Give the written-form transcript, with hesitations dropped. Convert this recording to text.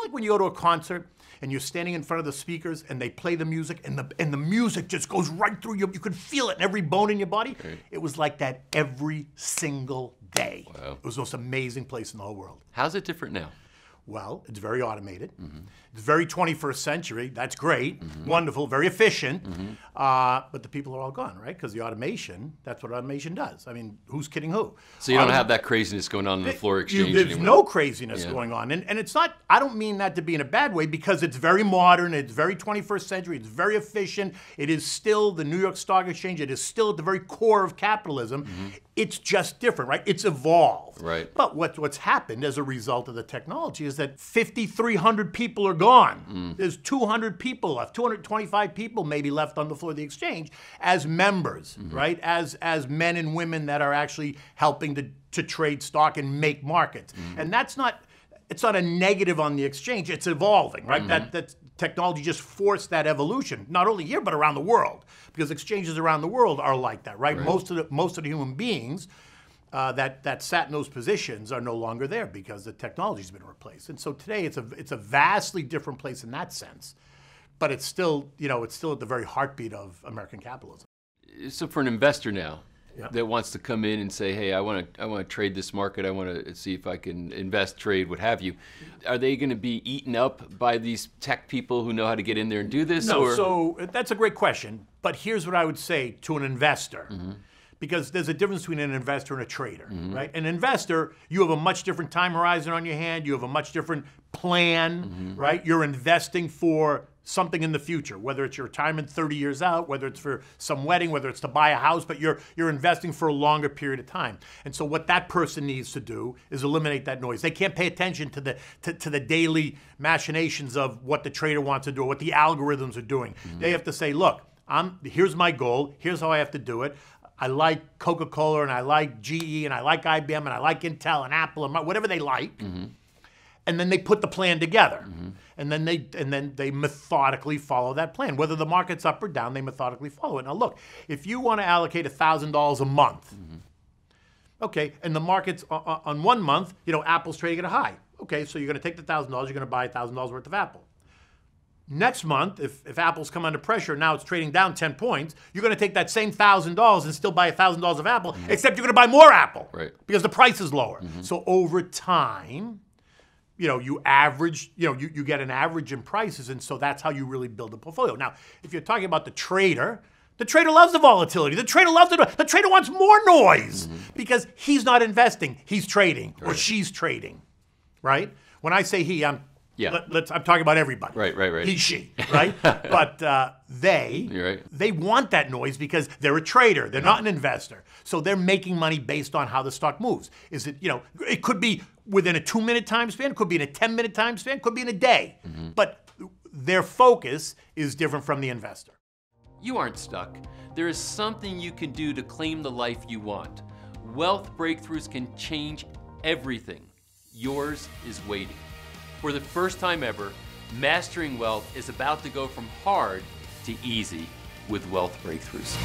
like when you go to a concert and you're standing in front of the speakers and they play the music and the music just goes right through you. You can feel it in every bone in your body. Right. It was like that every single day. Wow. It was the most amazing place in the whole world. How's it different now? Well, it's very automated. It's very 21st century. That's great, wonderful, very efficient. But the people are all gone, right? Because the automation, that's what automation does. I mean, who's kidding who? So you don't have that craziness going on in the floor exchange anymore? There's no craziness going on. And it's not, I don't mean that to be in a bad way, because it's very modern, it's very 21st century, it's very efficient. It is still the New York Stock Exchange. It is still at the very core of capitalism. It's just different, right? It's evolved. Right. But what's happened as a result of the technology is that 5,300 people are gone. There's 200 people left, 225 people maybe left on the floor of the exchange as members, right? As men and women that are actually helping to trade stock and make markets. And that's not, it's not a negative on the exchange, it's evolving, right? That technology just forced that evolution, not only here, but around the world, because exchanges around the world are like that, right? Most of the human beings that sat in those positions are no longer there because the technology's been replaced. And so today it's a vastly different place in that sense, but it's still, it's still at the very heartbeat of American capitalism. So for an investor now that wants to come in and say, hey, I want to trade this market, I want to see if I can invest, trade, what have you, are they going to be eaten up by these tech people who know how to get in there and do this? No, so that's a great question, but here's what I would say to an investor. Because there's a difference between an investor and a trader, right? An investor, you have a much different time horizon on your hand, you have a much different plan, right? You're investing for something in the future, whether it's your retirement 30 years out, whether it's for some wedding, whether it's to buy a house, but you're investing for a longer period of time. And so what that person needs to do is eliminate that noise. They can't pay attention to the daily machinations of what the trader wants to do, or what the algorithms are doing. They have to say, look, here's my goal, here's how I have to do it. I like Coca-Cola, and I like GE, and I like IBM, and I like Intel and Apple, and whatever they like. And then they put the plan together. And then they methodically follow that plan. Whether the market's up or down, they methodically follow it. Now look, if you want to allocate $1,000 a month, okay, and the market's on 1 month, Apple's trading at a high. Okay, so you're going to take the $1,000, you're going to buy $1,000 worth of Apple. Next month, if Apple's come under pressure, now it's trading down 10 points, you're going to take that same $1,000 and still buy $1,000 of Apple, except you're going to buy more Apple, because the price is lower. So over time, you average, you get an average in prices, and so that's how you really build a portfolio. Now, if you're talking about the trader loves the volatility. The trader loves it. The trader wants more noise because he's not investing, he's trading, or she's trading, right? When I say he, I'm talking about everybody. Right. He, she, right? But they want that noise because they're a trader. They're not an investor. So they're making money based on how the stock moves. Is it, it could be within a 2-minute time span, could be in a 10-minute time span, could be in a day. But their focus is different from the investor. You aren't stuck. There is something you can do to claim the life you want. Wealth breakthroughs can change everything. Yours is waiting. For the first time ever, Mastering Wealth is about to go from hard to easy with Wealth Breakthroughs.